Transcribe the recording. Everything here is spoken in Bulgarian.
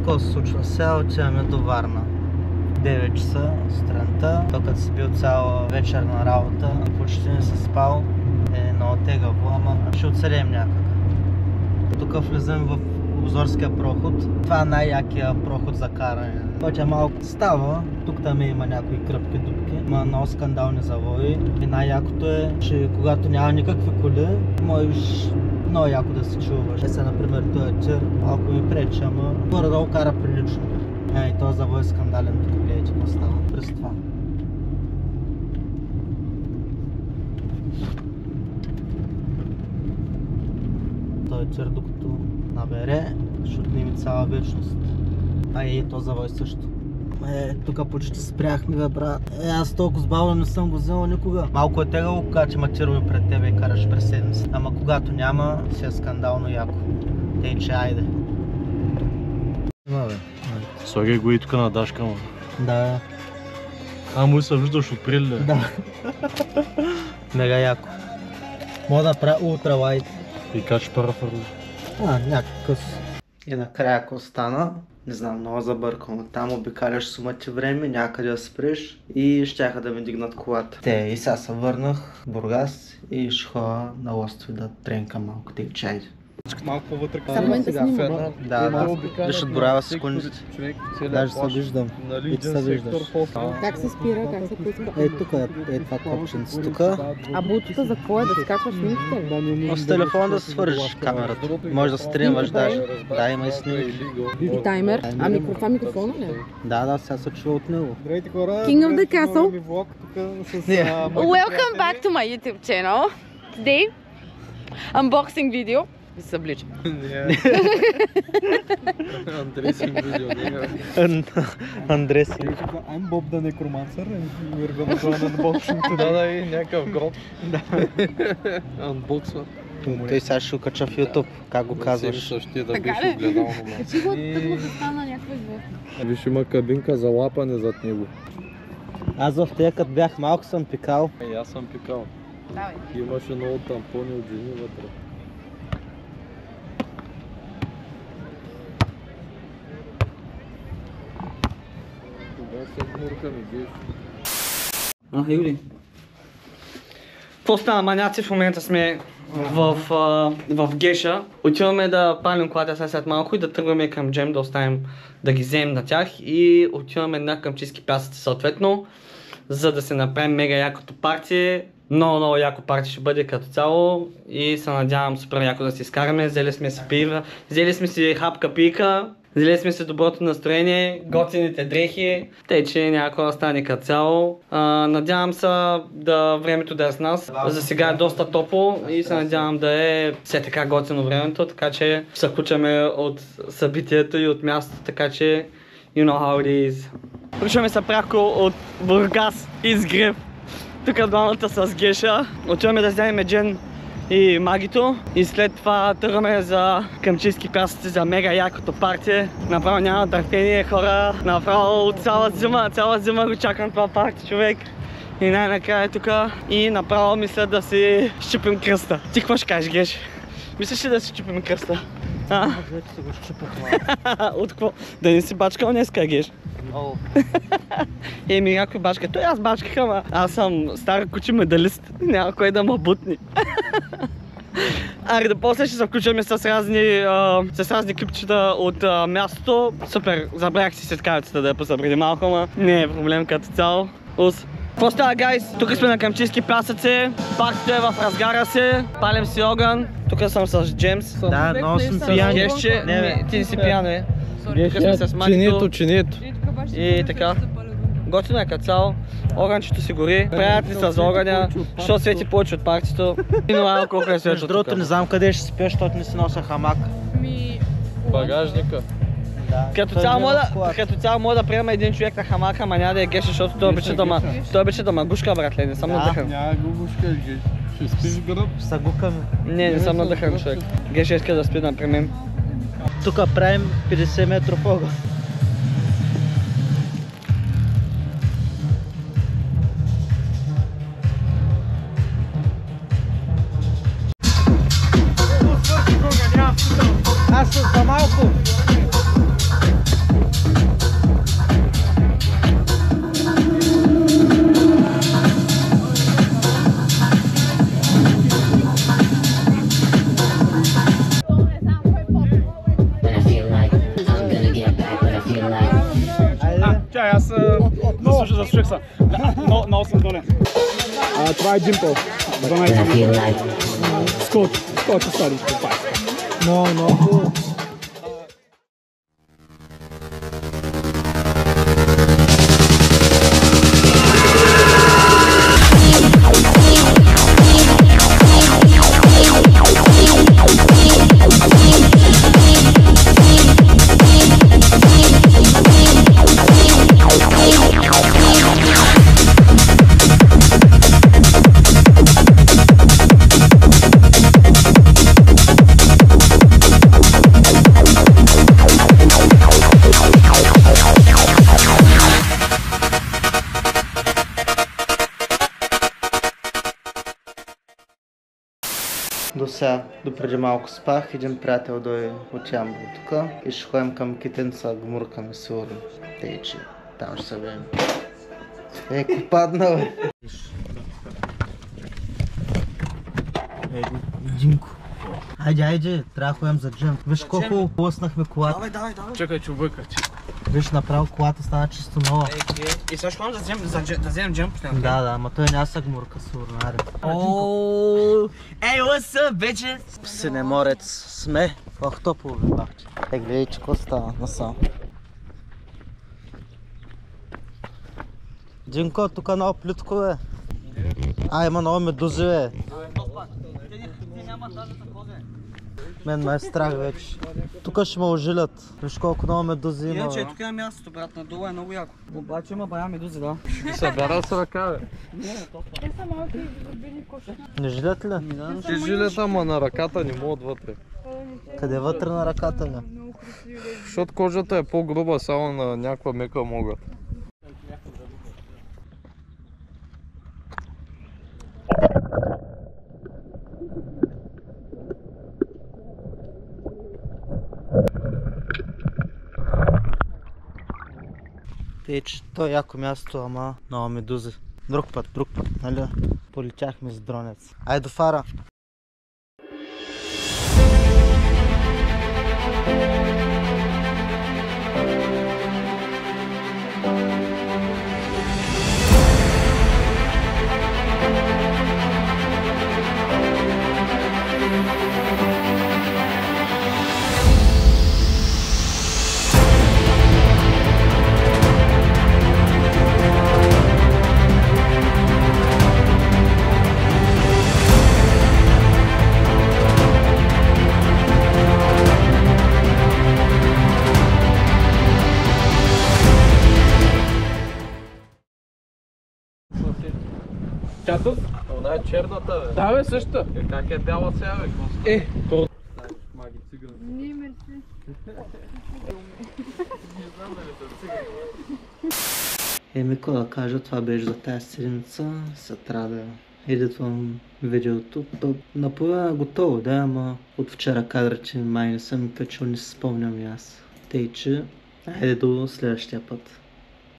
Какво се случва сега? Отиваме до Варна. 9 часа сутринта, докато си бил цяла вечерна работа, почти не си спал, е много тегаво, ама ще оцелем някак. Тук влизам в обзорския проход. Това е най-якия проход за каране. Пътя малко става, тук там има някои кръпки дупки, има много скандални завои. И най-якото е, че когато няма никакви коли, можеш много яко да се чуваш. Сега, например, този тир малко ми пречи, ама горе-долу кара прилично. И този завой е скандален, тук гледайте какво става през това. Този тир докато набере, ще отнеми цяла вечност. И този завой също. Тук почти спряхме, бе, брат. Аз толкова сбавно не съм го взел никога. Малко е тегаво, когато има тирове пред тебе и караш през седмица. Ама когато няма, си е скандално яко. Тъй че айде. Слагай го и тук на Дашка, ма. Да. Му се виждаш отпред ли? Да. Мега яко. Мога да правя ултра лайт. И как ще парафърли? Някакъв. И накрая ако остана, не знам, много забъркано. Там обикаляш сумати време, някъде да спреш и щяха да ми дигнат колата. И сега се върнах в Бургас и ще ходя на остров да тренка малко тъй чай. Малко вътре. Само сега. Да, виж отброява секундите. Даже се виждам. И ти се виждаш. Как се спира, как се пуска? Тук е това копченце тук. А бутата за какво е? Да скачваш снимките? С телефона да свържеш камерата. Може да стримаш даже. Да, има и снимки. И таймер. А това микрофона ли? Да, сега се чува от него. King of the Castle. Welcome back to my YouTube channel. Today, unboxing video. И се облича. Андресинг видео. Андресинг. I'm Bob the Necromancer and we're gonna do an unboxing today. Да, и някакъв гроб. Unboxва. Той сега ще го кача в YouTube, как го казваш. Ще да беше огледално. Качи го, тъкмо да стана някаква известна. Виж, има кабинка за лапане зад него. Аз в тея като бях малко съм пикал. И аз съм пикал. Давай. Имаше много тампони от жени вътре. Юли. Какво стана, маняци? В момента сме в Геша. Отиваме да палим колата след малко и да тръгваме към Джем, да оставим да ги вземем на тях. И отиваме на Камчийски пясъци съответно, за да се направим мега якото парти. Много яко парти ще бъде като цяло и се надявам супер яко да си изкараме. Взели сме си пива, взели сме си хапка пика. Взели сме се доброто настроение, готините дрехи, тъй че някой да стане като цяло. Надявам се да времето да е с нас. За сега е доста топло и се надявам да е все така готино времето, така че ще се включаме от събитието и от мястото, така че you know how it is. Включваме се пряко от Бургас из Греб. Тук двамата с Геша. Отиваме да вземем Джен и Магито и след това тръгваме за Камчийски пясъци за мега якото парти. Направо няма търпение, хора. Направо цяла зима го чакам това парти, човек. И най-накрая тук и направо мисля да си щупим кръста. Ти какво ще кажеш, Геш? Мислиш ли да си щупим кръста? Вече се го щупах. От какво? Да не си бачкал днеска, Геш? Много. Еми, някой бачка. Той аз бачках, ама аз съм стар куче медалист. Няма кой да ме бутни. Аре, да после ще се включваме с разни клипчета от мястото. Супер, забравях си светкавицата да я пуса преди малко, ама не е проблем като цяло. Какво става, гайс? Тук сме на Камчийски пясъци. Паркито е в разгара си. Палим си огън. Тук съм с Джеймс. Да, много съм пиян. Гешче, ти не си пиян, бе. Тук сме с Магито. Чинето. И така. Готино е като цяло. Огънчето си гори. Приятели са за огъня. Що свети повече от партито. И нормално колко е светло. Между другото не знам къде ще спеш, защото не си нося хамак. Багажника. Като цяло мога да приема един човек на хамака, ама няма да е Геша, защото той обича да ма гушка, братле, не съм надъхан. Няма го гушка, Геш. Ще спиш в гръб. Са гукаме. Не съм надъхан, човек. Геша иска да спи напри мен. Тук правим 50 метров огън. Аз съм за малко. засуших се. На 8 тоне. Това е джимпъл. 12 скоч стари. Много. До сега, допреди малко спах, един приятел дойде от Ямбол тук и ще ходим към Китенца, гмуркаме сигурно. Тъй, че там ще се видим. Еко падна, бе! Димко. Айде, трябва да ходим за джем. Виж колко лъснахме колата. Давай. Чакай, че обърках. Виж, направо колата стана чисто нова. И сега ще ходим да вземем джем. Да, ама той няма са гмурка, сигурно. Ей, what's up, bitches? Синеморец сме в Ахтопол, бахче. Гледай, че какво става насам. Динко, тук много плютко, бе. Има много медузи, бе. Мен ме е страх вече. Тук ще ме ожилят. Виж колко много медузи има. Иначе тук е мястото, брат, надолу е много яко. Обаче има бая медузи, да. Ще събера с ръка, бе. Те са малки и задобили коши. Не жилят ли? Ти жилят, ама на ръката не могат вътре. Къде вътре на ръката, бе? Много красиви. Защото кожата е по-груба, само на някаква мека могат. Тъй, че то е яко място, ама много медузи. Друг път, нали? Полетяхме с дронец. Ай до фара! Чатов? Она е черната, бе. Да, бе, същата. Как е бяла сега, бе? Маги циган. Не, мерси. Какво да кажа, това беше за тази седмица. Сега трябва да едитвам видеото. Наполовина готово, да, ама от вчера кадрите май не съм качил, не си спомням и аз. Тъй, че айде до следващия път.